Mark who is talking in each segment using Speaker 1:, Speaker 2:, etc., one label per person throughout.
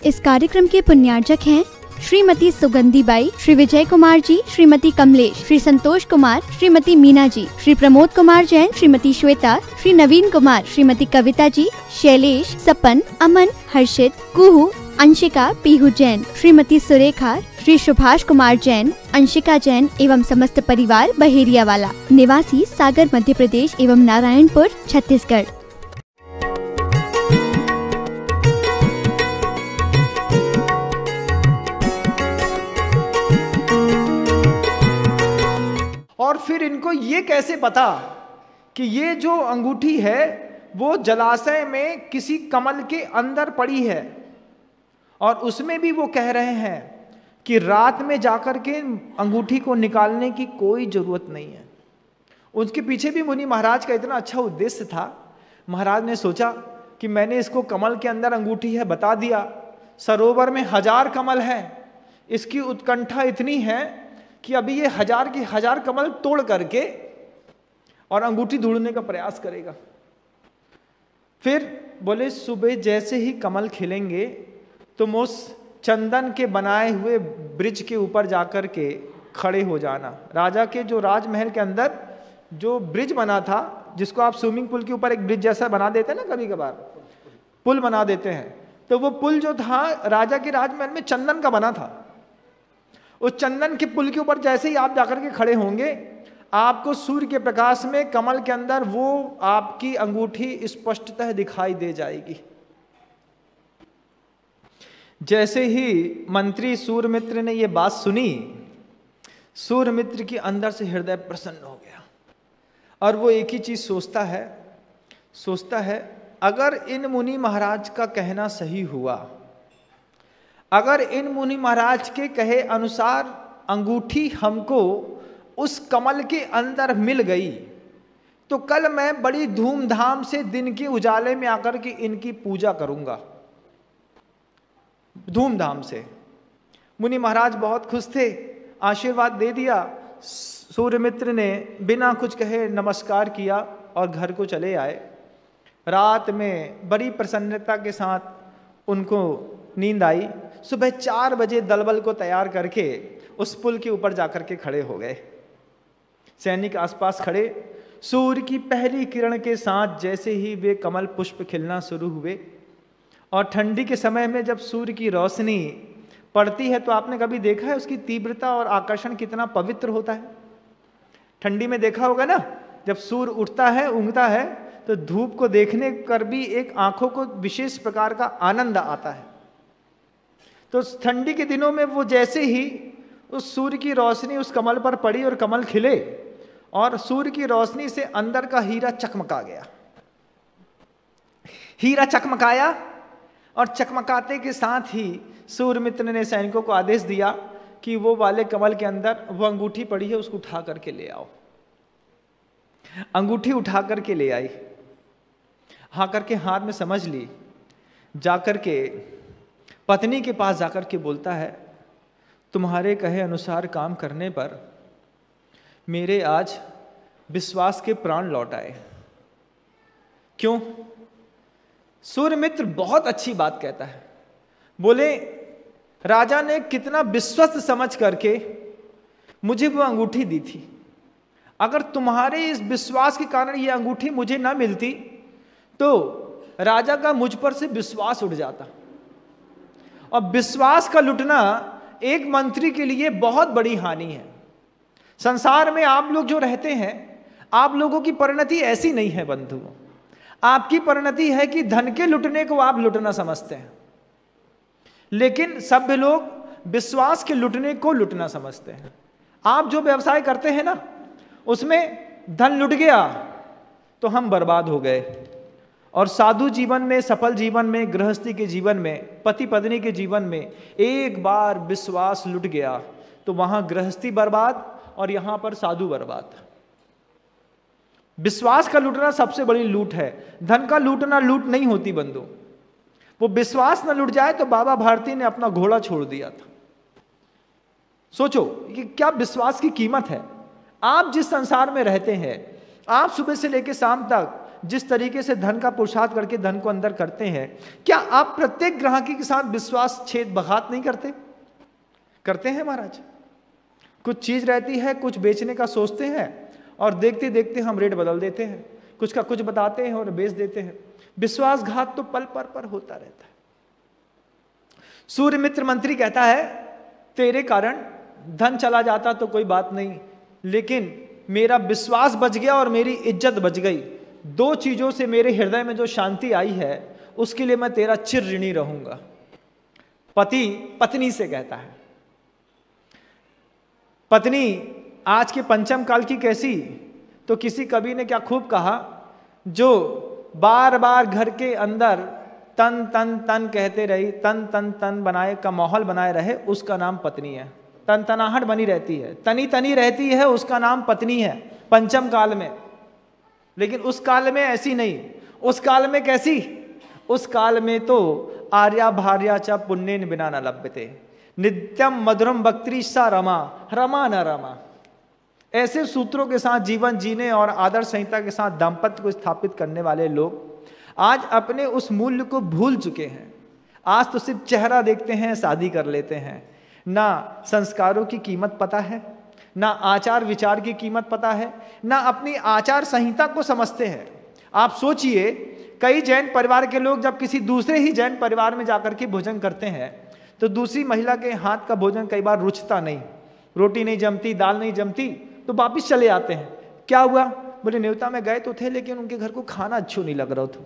Speaker 1: इस कार्यक्रम के पुण्यार्चक हैं श्रीमती सुगंधी बाई, श्री विजय कुमार जी, श्रीमती कमलेश, श्री संतोष कुमार, श्रीमती मीना जी, श्री प्रमोद कुमार जैन, श्रीमती श्वेता, श्री नवीन कुमार, श्रीमती कविता जी, शैलेश, सपन, अमन, हर्षित, कुहू, अंशिका, पीहू जैन, श्रीमती सुरेखा, श्री सुभाष कुमार जैन, अंशिका जैन एवं समस्त परिवार बहेरिया वाला, निवासी सागर मध्य प्रदेश एवं नारायणपुर छत्तीसगढ़।
Speaker 2: और फिर इनको ये कैसे पता कि ये जो अंगूठी है वो जलाशय में किसी कमल के अंदर पड़ी है, और उसमें भी वो कह रहे हैं कि रात में जाकर के अंगूठी को निकालने की कोई जरूरत नहीं है। उसके पीछे भी मुनि महाराज का इतना अच्छा उद्देश्य था। महाराज ने सोचा कि मैंने इसको कमल के अंदर अंगूठी है बता दिया, सरोवर में 1000 कमल है, इसकी उत्कंठा इतनी है कि अभी ये 1000 की 1000 कमल तोड़ करके और अंगूठी ढूंढने का प्रयास करेगा। फिर बोले सुबह जैसे ही कमल खिलेंगे तुम उस चंदन के बनाए हुए ब्रिज के ऊपर जाकर के खड़े हो जाना। राजा के जो राजमहल के अंदर जो ब्रिज बना था, जिसको आप स्विमिंग पूल के ऊपर एक ब्रिज जैसा बना देते हैं ना, कभी कभार पुल बना देते हैं, तो वो पुल जो था राजा के राजमहल में चंदन का बना था। उस चंदन के पुल के ऊपर जैसे ही आप जाकर के खड़े होंगे, आपको सूर्य के प्रकाश में कमल के अंदर वो आपकी अंगूठी स्पष्टतः दिखाई दे जाएगी। जैसे ही मंत्री सूर्यमित्र ने ये बात सुनी, सूर्यमित्र के अंदर से हृदय प्रसन्न हो गया, और वो एक ही चीज सोचता है अगर इन मुनि महाराज का कहना सही हुआ, अगर इन मुनि महाराज के कहे अनुसार अंगूठी हमको उस कमल के अंदर मिल गई, तो कल मैं बड़ी धूमधाम से दिन के उजाले में आकर के इनकी पूजा करूंगा, धूमधाम से। मुनि महाराज बहुत खुश थे, आशीर्वाद दे दिया। सूर्यमित्र ने बिना कुछ कहे नमस्कार किया और घर को चले आए। रात में बड़ी प्रसन्नता के साथ उनको नींद आई। सुबह 4 बजे दलबल को तैयार करके उस पुल के ऊपर जाकर के खड़े हो गए। सैनिक आसपास खड़े। सूर्य की पहली किरण के साथ जैसे ही वे कमल पुष्प खिलना शुरू हुए, और ठंडी के समय में जब सूर्य की रोशनी पड़ती है तो आपने कभी देखा है उसकी तीव्रता और आकर्षण कितना पवित्र होता है। ठंडी में देखा होगा ना, जब सूर्य उठता है, उगता है, तो धूप को देखने पर भी एक आंखों को विशेष प्रकार का आनंद आता है। तो ठंडी के दिनों में वो जैसे ही उस सूर्य की रोशनी उस कमल पर पड़ी और कमल खिले, और सूर्य की रोशनी से अंदर का हीरा चकमका गया। हीरा चकमकाया, और चकमकाते के साथ ही सूर्यमित्र ने सैनिकों को आदेश दिया कि वो वाले कमल के अंदर वो अंगूठी पड़ी है, उसको उठा करके ले आओ। अंगूठी उठा करके ले आई, हाँ करके हाथ में समझ ली। जाकर के पत्नी के पास जाकर के बोलता है, तुम्हारे कहे अनुसार काम करने पर मेरे आज विश्वास के प्राण लौट आए। क्यों? सूर्यमित्र बहुत अच्छी बात कहता है। बोले राजा ने कितना विश्वस्त समझ करके मुझे वो अंगूठी दी थी। अगर तुम्हारे इस विश्वास के कारण ये अंगूठी मुझे ना मिलती तो राजा का मुझ पर से विश्वास उठ जाता। और विश्वास का लुटना एक मंत्री के लिए बहुत बड़ी हानि है। संसार में आप लोग जो रहते हैं, आप लोगों की परिणति ऐसी नहीं है बंधुओं। आपकी परिणति है कि धन के लुटने को आप लुटना समझते हैं, लेकिन सभ्य लोग विश्वास के लुटने को लुटना समझते हैं। आप जो व्यवसाय करते हैं ना, उसमें धन लुट गया तो हम बर्बाद हो गए। और साधु जीवन में, सफल जीवन में, गृहस्थी के जीवन में, पति पत्नी के जीवन में एक बार विश्वास लुट गया तो वहां गृहस्थी बर्बाद और यहां पर साधु बर्बाद। विश्वास का लूटना सबसे बड़ी लूट है। धन का लूटना लूट नहीं होती बंधु। वो विश्वास न लूट जाए तो बाबा भारती ने अपना घोड़ा छोड़ दिया था। सोचो कि क्या विश्वास की कीमत है। आप जिस संसार में रहते हैं, आप सुबह से लेकर शाम तक जिस तरीके से धन का पुरुषार्थ करके धन को अंदर करते हैं, क्या आप प्रत्येक ग्राहकी के साथ विश्वास छेद बघात नहीं करते? करते हैं महाराज। कुछ चीज रहती है, कुछ बेचने का सोचते हैं और देखते देखते हम रेट बदल देते हैं, कुछ का कुछ बताते हैं और बेच देते हैं। विश्वासघात तो पल पर होता रहता है। सूर्य मित्र मंत्री कहता है, तेरे कारण धन चला जाता तो कोई बात नहीं, लेकिन मेरा विश्वास बच गया और मेरी इज्जत बच गई। दो चीजों से मेरे हृदय में जो शांति आई है उसके लिए मैं तेरा चिर ऋणी रहूंगा। पति पत्नी से कहता है। पत्नी आज के पंचम काल की कैसी? तो किसी कवि ने क्या खूब कहा, जो बार बार घर के अंदर तन तन तन कहते रही, तन तन तन बनाए का माहौल बनाए रहे, उसका नाम पत्नी है। तन तनाहट बनी रहती है, तनी तनी रहती है, उसका नाम पत्नी है पंचम काल में। लेकिन उस काल में ऐसी नहीं। उस काल में कैसी? उस काल में तो आर्या भार्या च पुण्येन बिना न लभ्यते, नित्यम मधुरम भक्ति सा रमा रमा न रमा। ऐसे सूत्रों के साथ जीवन जीने और आदर्श संहिता के साथ दाम्पत्य को स्थापित करने वाले लोग आज अपने उस मूल्य को भूल चुके हैं। आज तो सिर्फ चेहरा देखते हैं, शादी कर लेते हैं। ना संस्कारों की कीमत पता है, ना आचार विचार की कीमत पता है, ना अपनी आचार संहिता को समझते हैं। आप सोचिए, कई जैन परिवार के लोग जब किसी दूसरे ही जैन परिवार में जाकर के भोजन करते हैं तो दूसरी महिला के हाथ का भोजन कई बार रुचता नहीं, रोटी नहीं जमती, दाल नहीं जमती, तो वापिस चले आते हैं। क्या हुआ? बोले न्योता में गए तो थे लेकिन उनके घर को खाना अच्छा नहीं लग रहा था।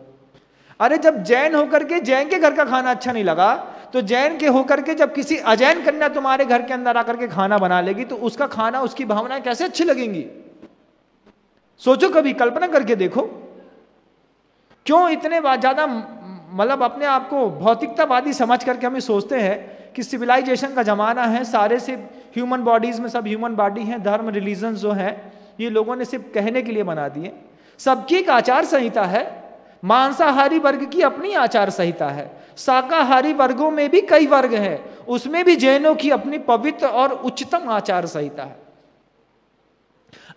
Speaker 2: अरे जब जैन होकर के जैन के घर का खाना अच्छा नहीं लगा तो जैन के होकर के जब किसी अजैन कन्या तुम्हारे घर के अंदर आकर के खाना बना लेगी तो उसका खाना, उसकी भावनाएं कैसे अच्छी लगेंगी? सोचो, कभी कल्पना करके देखो। क्यों इतने ज्यादा मतलब अपने आप को भौतिकतावादी समझ करके हमें सोचते हैं कि सिविलाइजेशन का जमाना है, सारे से ह्यूमन बॉडीज में सब ह्यूमन बॉडी है, धर्म रिलीजन जो है ये लोगों ने सिर्फ कहने के लिए बना दिए। सबकी एक आचार संहिता है। मांसाहारी वर्ग की अपनी आचार संहिता है, शाकाहारी वर्गों में भी कई वर्ग हैं, उसमें भी जैनों की अपनी पवित्र और उच्चतम आचार संहिता है।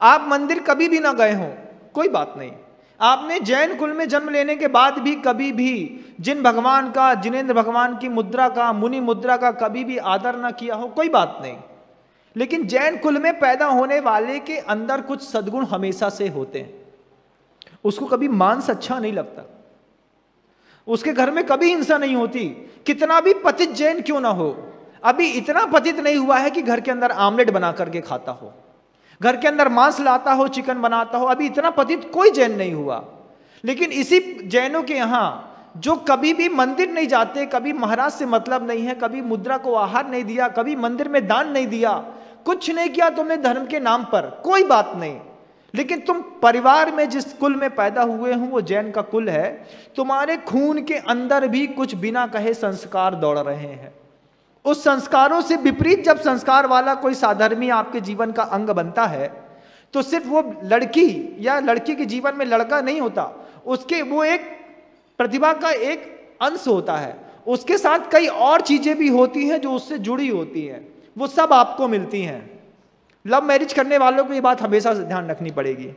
Speaker 2: आप मंदिर कभी भी ना गए हो, कोई बात नहीं। आपने जैन कुल में जन्म लेने के बाद भी कभी भी जिन भगवान का, जिनेंद्र भगवान की मुद्रा का, मुनि मुद्रा का कभी भी आदर ना किया हो, कोई बात नहीं। लेकिन जैन कुल में पैदा होने वाले के अंदर कुछ सद्गुण हमेशा से होते हैं। उसको कभी मांस अच्छा नहीं लगता, उसके घर में कभी हिंसा नहीं होती, कितना भी पतित जैन क्यों ना हो। अभी इतना पतित नहीं हुआ है कि घर के अंदर आमलेट बना करके खाता हो, घर के अंदर मांस लाता हो, चिकन बनाता हो, अभी इतना पतित कोई जैन नहीं हुआ। लेकिन इसी जैनों के यहाँ जो कभी भी मंदिर नहीं जाते, कभी महाराज से मतलब नहीं है, कभी मुद्रा को आहार नहीं दिया, कभी मंदिर में दान नहीं दिया, कुछ नहीं किया तुमने धर्म के नाम पर, कोई बात नहीं। लेकिन तुम परिवार में जिस कुल में पैदा हुए हो वो जैन का कुल है, तुम्हारे खून के अंदर भी कुछ बिना कहे संस्कार दौड़ रहे हैं। उस संस्कारों से विपरीत जब संस्कार वाला कोई साधर्मी आपके जीवन का अंग बनता है तो सिर्फ वो लड़की या लड़की के जीवन में लड़का नहीं होता, उसके वो एक प्रतिभा का एक अंश होता है, उसके साथ कई और चीजें भी होती हैं जो उससे जुड़ी होती हैं, वो सब आपको मिलती हैं। लव मैरिज करने वालों को ये बात हमेशा से ध्यान रखनी पड़ेगी।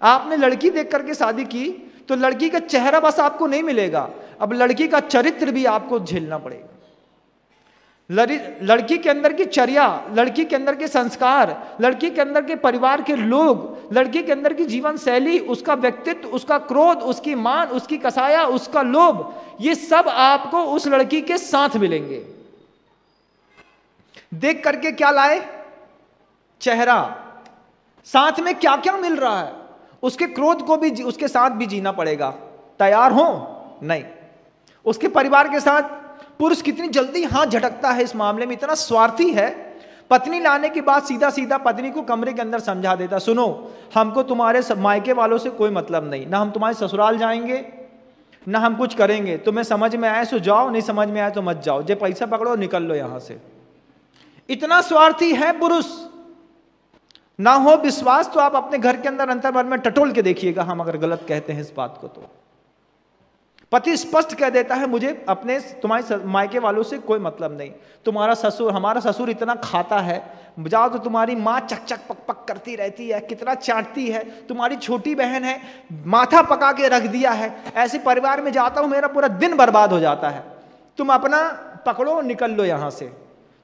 Speaker 2: आपने लड़की देख करके शादी की तो लड़की का चेहरा बस आपको नहीं मिलेगा, अब लड़की का चरित्र भी आपको झेलना पड़ेगा। लड़की के अंदर की चर्या, लड़की के अंदर के संस्कार, लड़की के अंदर के परिवार के लोग, लड़की के अंदर की जीवन शैली, उसका व्यक्तित्व, उसका क्रोध, उसकी मान, उसकी कसाया, उसका लोभ, ये सब आपको उस लड़की के साथ मिलेंगे। देख करके क्या लाए? चेहरा। साथ में क्या क्या मिल रहा है? उसके क्रोध को भी उसके साथ भी जीना पड़ेगा। तैयार हो? नहीं। उसके परिवार के साथ पुरुष कितनी जल्दी हाथ झटकता है इस मामले में, इतना स्वार्थी है। पत्नी लाने के बाद सीधा सीधा पत्नी को कमरे के अंदर समझा देता, सुनो हमको तुम्हारे मायके वालों से कोई मतलब नहीं, ना हम तुम्हारे ससुराल जाएंगे ना हम कुछ करेंगे, तुम्हें समझ में आए तो जाओ, नहीं समझ में आए तो मत जाओ, जे पैसा पकड़ो निकल लो यहां से। इतना स्वार्थी है पुरुष। ना हो विश्वास तो आप अपने घर के अंदर अंतर्मन में टटोल के देखिएगा, हम अगर गलत कहते हैं इस बात को तो। पति स्पष्ट कह देता है मुझे अपने तुम्हारे मायके वालों से कोई मतलब नहीं, तुम्हारा ससुर, हमारा ससुर इतना खाता है, जाओ तो तुम्हारी माँ चक चक पक पक करती रहती है, कितना चाटती है, तुम्हारी छोटी बहन है माथा पका के रख दिया है, ऐसे परिवार में जाता हूँ मेरा पूरा दिन बर्बाद हो जाता है, तुम अपना पकड़ो निकल लो यहाँ से।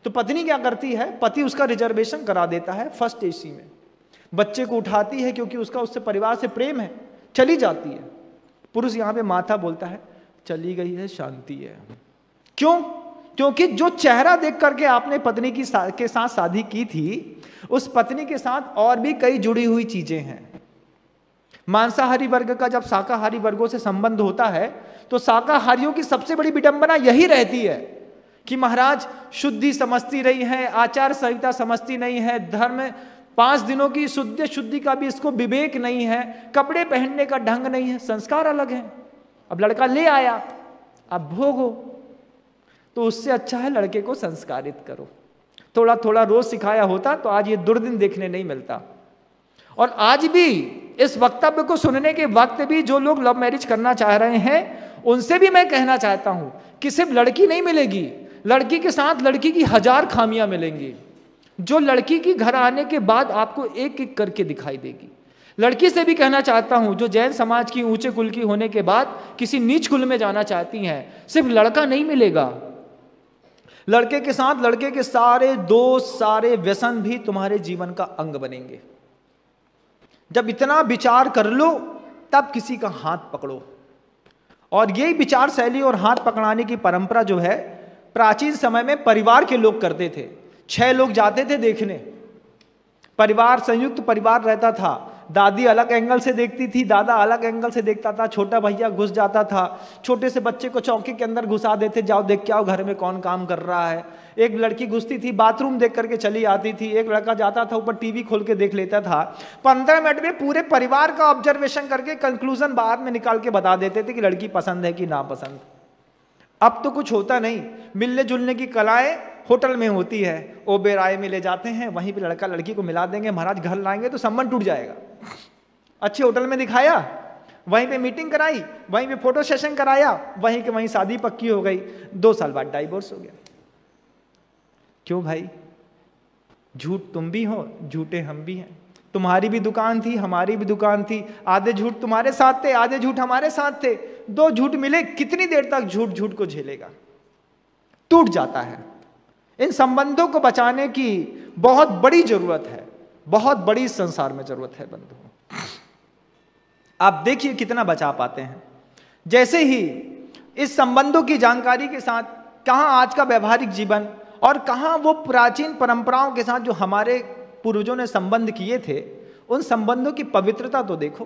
Speaker 2: तो पत्नी क्या करती है, पति उसका रिजर्वेशन करा देता है फर्स्ट एसी में, बच्चे को उठाती है क्योंकि उसका उससे परिवार से प्रेम है, चली जाती है। पुरुष यहाँ पे माथा बोलता है चली गई है शांति है। क्यों? क्योंकि जो चेहरा देख करके आपने पत्नी के साथ शादी की थी, उस पत्नी के साथ और भी कई जुड़ी हुई चीजें हैं। मांसाहारी वर्ग का जब शाकाहारी वर्गों से संबंध होता है तो शाकाहारियों की सबसे बड़ी विडंबना यही रहती है कि महाराज शुद्धि समझती रही है, आचार संहिता समझती नहीं है, धर्म 5 दिनों की शुद्धि का भी इसको विवेक नहीं है, कपड़े पहनने का ढंग नहीं है, संस्कार अलग है। अब लड़का ले आया, अब भोगो, तो उससे अच्छा है लड़के को संस्कारित करो। थोड़ा थोड़ा रोज सिखाया होता तो आज ये दुर्दिन देखने नहीं मिलता। और आज भी इस वक्तव्य को सुनने के वक्त भी जो लोग लव मैरिज करना चाह रहे हैं उनसे भी मैं कहना चाहता हूं कि सिर्फ लड़की नहीं मिलेगी, लड़की के साथ लड़की की 1000 खामियां मिलेंगी, जो लड़की की घर आने के बाद आपको एक एक करके दिखाई देगी। लड़की से भी कहना चाहता हूं जो जैन समाज की ऊंचे कुल की होने के बाद किसी नीच कुल में जाना चाहती हैं, सिर्फ लड़का नहीं मिलेगा, लड़के के साथ लड़के के सारे दोस्त, सारे व्यसन भी तुम्हारे जीवन का अंग बनेंगे। जब इतना विचार कर लो तब किसी का हाथ पकड़ो। और यही विचार शैली और हाथ पकड़ाने की परंपरा जो है प्राचीन समय में परिवार के लोग करते थे। 6 लोग जाते थे देखने, परिवार संयुक्त परिवार रहता था, दादी अलग एंगल से देखती थी, दादा अलग एंगल से देखता था, छोटा भैया घुस जाता था, छोटे से बच्चे को चौकी के अंदर घुसा देते, जाओ देख के आओ घर में कौन काम कर रहा है। एक लड़की घुसती थी बाथरूम देख करके चली आती थी, एक लड़का जाता था ऊपर टीवी खोल के देख लेता था। 15 मिनट में पूरे परिवार का ऑब्जर्वेशन करके कंक्लूजन बाद में निकाल के बता देते थे कि लड़की पसंद है कि नापसंद। अब तो कुछ होता नहीं, मिलने जुलने की कलाएं होटल में होती है, ओबेराय में ले जाते हैं, वहीं पे लड़का लड़की को मिला देंगे, महाराज घर लाएंगे तो संबंध टूट जाएगा। अच्छे होटल में दिखाया, वहीं पे मीटिंग कराई, वहीं पे फोटो सेशन कराया, वहीं के वहीं शादी पक्की हो गई, 2 साल बाद डाइवोर्स हो गया। क्यों भाई? झूठ तुम भी हो, झूठे हम भी हैं। तुम्हारी भी दुकान थी, हमारी भी दुकान थी, आधे झूठ तुम्हारे साथ थे, आधे झूठ हमारे साथ थे, 2 झूठ मिले, कितनी देर तक झूठ झूठ को झेलेगा? टूट जाता है। इन संबंधों को बचाने की बहुत बड़ी जरूरत है, बहुत बड़ी संसार में जरूरत है बंधुओं। आप देखिए कितना बचा पाते हैं। जैसे ही इस संबंधों की जानकारी के साथ कहां आज का व्यवहारिक जीवन और कहां वो प्राचीन परंपराओं के साथ जो हमारे पूर्वजों ने संबंध किए थे, उन संबंधों की पवित्रता तो देखो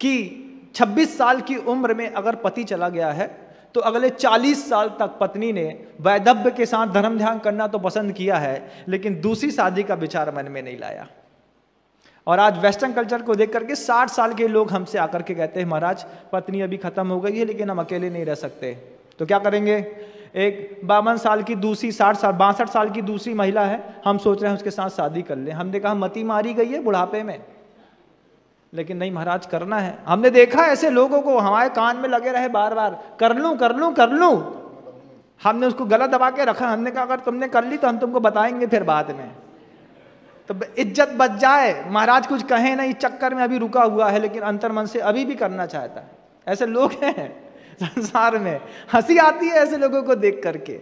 Speaker 2: कि 26 साल की उम्र में अगर पति चला गया है तो अगले 40 साल तक पत्नी ने वैधव्य के साथ धर्म ध्यान करना तो पसंद किया है, लेकिन दूसरी शादी का विचार मन में नहीं लाया। और आज वेस्टर्न कल्चर को देख करके 60 साल के लोग हमसे आकर के कहते हैं महाराज पत्नी अभी खत्म हो गई है लेकिन हम अकेले नहीं रह सकते, तो क्या करेंगे? एक 52 साल की दूसरी 62 साल की दूसरी महिला है, हम सोच रहे हैं उसके साथ शादी कर लें। हमने कहा मती मारी गई है बुढ़ापे में, लेकिन नहीं महाराज करना है। हमने देखा ऐसे लोगों को, हमारे कान में लगे रहे बार बार, कर लूं कर लूं कर लूं। हमने उसको गला दबा के रखा, हमने कहा अगर तुमने कर ली तो हम तुमको बताएंगे फिर बाद में, तो इज्जत बच जाए। महाराज कुछ कहे नहीं, चक्कर में अभी रुका हुआ है लेकिन अंतर मन से अभी भी करना चाहता है। ऐसे लोग हैं संसार में, हंसी आती है ऐसे लोगों को देख करके।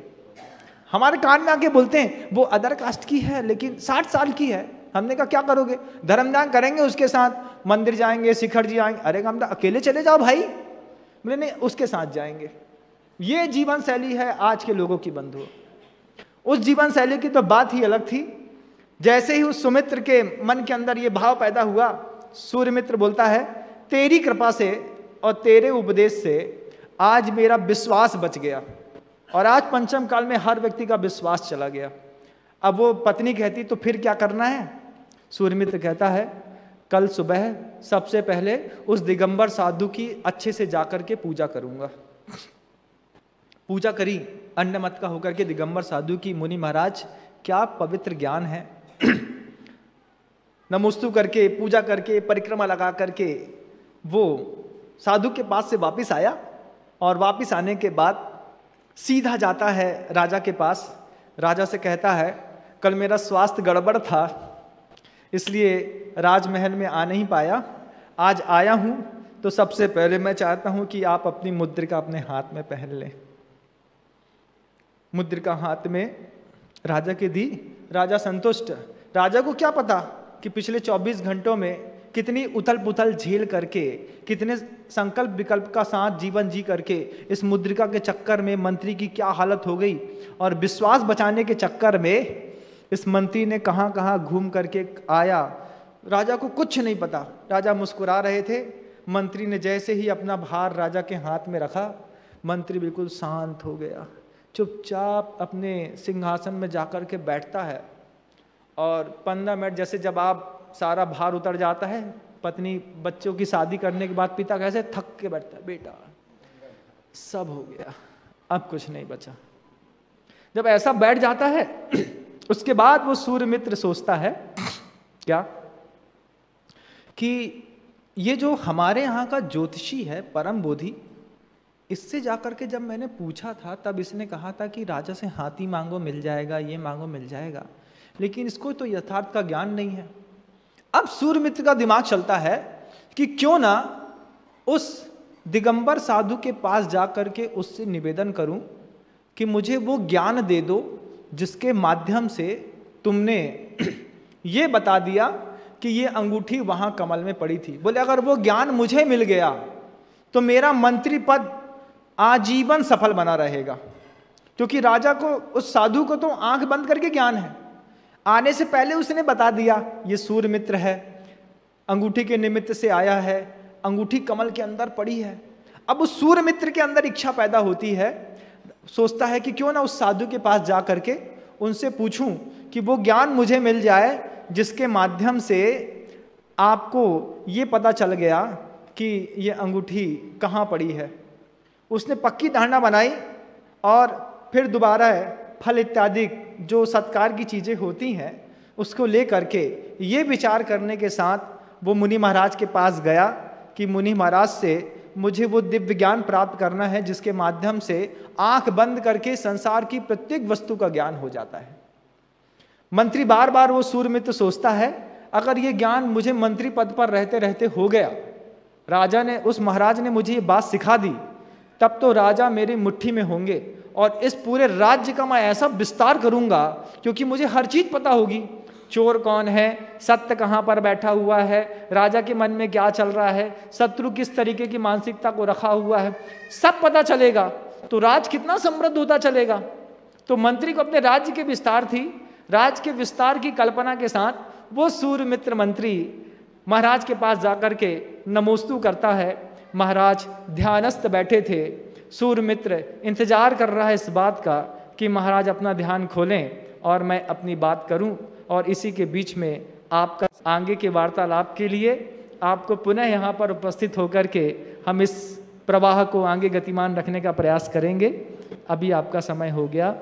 Speaker 2: हमारे कान में आके बोलते हैं वो अदर कास्ट की है लेकिन 60 साल की है। हमने कहा क्या करोगे? धर्मदान करेंगे उसके साथ, मंदिर जाएंगे, शिखर जी आएंगे। अरे हम अकेले चले जाओ भाई, बोले नहीं उसके साथ जाएंगे। ये जीवन शैली है आज के लोगों की बंधुओं। उस जीवन शैली की तो बात ही अलग थी। जैसे ही उस सुमित्र के मन के अंदर ये भाव पैदा हुआ, सूर्यमित्र बोलता है तेरी कृपा से और तेरे उपदेश से आज मेरा विश्वास बच गया। और आज पंचम काल में हर व्यक्ति का विश्वास चला गया। अब वो पत्नी कहती तो फिर क्या करना है? सूर्यमित्र कहता है कल सुबह सबसे पहले उस दिगंबर साधु की अच्छे से जाकर के पूजा करूंगा। पूजा करी अन्न मत का होकर के दिगंबर साधु की। मुनि महाराज क्या पवित्र ज्ञान है। नमोस्तु करके पूजा करके परिक्रमा लगा करके वो साधु के पास से वापिस आया और वापस आने के बाद सीधा जाता है राजा के पास। राजा से कहता है कल मेरा स्वास्थ्य गड़बड़ था इसलिए राजमहल में आ नहीं पाया, आज आया हूँ तो सबसे पहले मैं चाहता हूँ कि आप अपनी मुद्रिका अपने हाथ में पहन लें। मुद्रिका हाथ में राजा के दी। राजा संतुष्ट। राजा को क्या पता कि पिछले 24 घंटों में कितनी उथल पुथल झेल करके, कितने संकल्प विकल्प का साथ जीवन जी करके इस मुद्रिका के चक्कर में मंत्री की क्या हालत हो गई, और विश्वास बचाने के चक्कर में इस मंत्री ने कहाँ कहाँ घूम करके आया। राजा को कुछ नहीं पता। राजा मुस्कुरा रहे थे। मंत्री ने जैसे ही अपना भार राजा के हाथ में रखा, मंत्री बिल्कुल शांत हो गया, चुपचाप अपने सिंहासन में जाकर के बैठता है। और 15 मिनट जैसे जब आप सारा भार उतर जाता है, पत्नी बच्चों की शादी करने के बाद पिता कैसे थक के बैठता है, बेटा सब हो गया, अब कुछ नहीं बचा। जब ऐसा बैठ जाता है उसके बाद वो सूर्यमित्र सोचता है क्या कि ये जो हमारे यहाँ का ज्योतिषी है परम बोधि, इससे जाकर के जब मैंने पूछा था तब इसने कहा था कि राजा से हाथी मांगो मिल जाएगा, ये मांगो मिल जाएगा, लेकिन इसको तो यथार्थ का ज्ञान नहीं है। अब सूर्यमित्र का दिमाग चलता है कि क्यों ना उस दिगंबर साधु के पास जाकर के उससे निवेदन करूं कि मुझे वो ज्ञान दे दो जिसके माध्यम से तुमने ये बता दिया कि ये अंगूठी वहां कमल में पड़ी थी। बोले अगर वो ज्ञान मुझे मिल गया तो मेरा मंत्री पद आजीवन सफल बना रहेगा, क्योंकि राजा को, उस साधु को तो आंख बंद करके ज्ञान है। आने से पहले उसने बता दिया ये सूर्यमित्र है, अंगूठी के निमित्त से आया है, अंगूठी कमल के अंदर पड़ी है। अब उस सूर्यमित्र के अंदर इच्छा पैदा होती है, सोचता है कि क्यों ना उस साधु के पास जा करके उनसे पूछूं कि वो ज्ञान मुझे मिल जाए जिसके माध्यम से आपको ये पता चल गया कि ये अंगूठी कहाँ पड़ी है। उसने पक्की धारणा बनाई और फिर दोबारा फल इत्यादि जो सत्कार की चीज़ें होती हैं उसको ले करके ये विचार करने के साथ वो मुनि महाराज के पास गया कि मुनि महाराज से मुझे वो दिव्य ज्ञान प्राप्त करना है जिसके माध्यम से आंख बंद करके संसार की प्रत्येक वस्तु का ज्ञान हो जाता है। मंत्री बार बार वो सूर्यमित्र सोचता है अगर ये ज्ञान मुझे मंत्री पद पर रहते रहते हो गया, राजा ने, उस महाराज ने मुझे ये बात सिखा दी, तब तो राजा मेरी मुट्ठी में होंगे और इस पूरे राज्य का मैं ऐसा विस्तार करूंगा क्योंकि मुझे हर चीज पता होगी। चोर कौन है, सत्य कहाँ पर बैठा हुआ है, राजा के मन में क्या चल रहा है, शत्रु किस तरीके की मानसिकता को रखा हुआ है, सब पता चलेगा तो राज कितना समृद्ध होता चलेगा। तो मंत्री को अपने राज्य के विस्तार थी, राज्य के विस्तार की कल्पना के साथ वो सूर्यमित्र मंत्री महाराज के पास जाकर के नमोस्तु करता है। महाराज ध्यानस्थ बैठे थे, सूर्यमित्र इंतजार कर रहा है इस बात का कि महाराज अपना ध्यान खोलें और मैं अपनी बात करूं, और इसी के बीच में आपका आगे के वार्तालाप के लिए आपको पुनः यहाँ पर उपस्थित होकर के हम इस प्रवाह को आगे गतिमान रखने का प्रयास करेंगे। अभी आपका समय हो गया।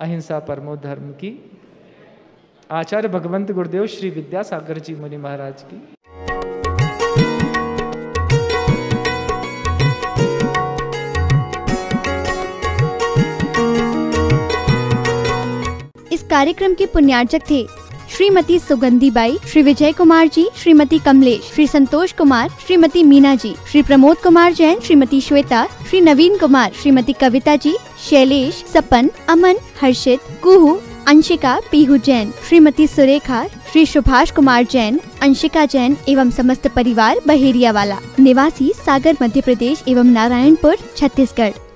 Speaker 2: अहिंसा परमो धर्म की। आचार्य भगवंत गुरुदेव श्री विद्यासागर जी मुनि महाराज की।
Speaker 1: इस कार्यक्रम के पुण्यार्चक थे श्रीमती सुगंधी बाई, श्री विजय कुमार जी, श्रीमती कमलेश, श्री संतोष कुमार, श्रीमती मीना जी, श्री प्रमोद कुमार जैन, श्रीमती श्वेता, श्री नवीन कुमार, श्रीमती कविता जी, शैलेश, सपन, अमन, हर्षित, कुहू, अंशिका, पीहू जैन, श्रीमती सुरेखा, श्री सुभाष कुमार जैन, अंशिका जैन एवं समस्त परिवार बहेरिया वाला, निवासी सागर मध्य प्रदेश एवं नारायणपुर छत्तीसगढ़।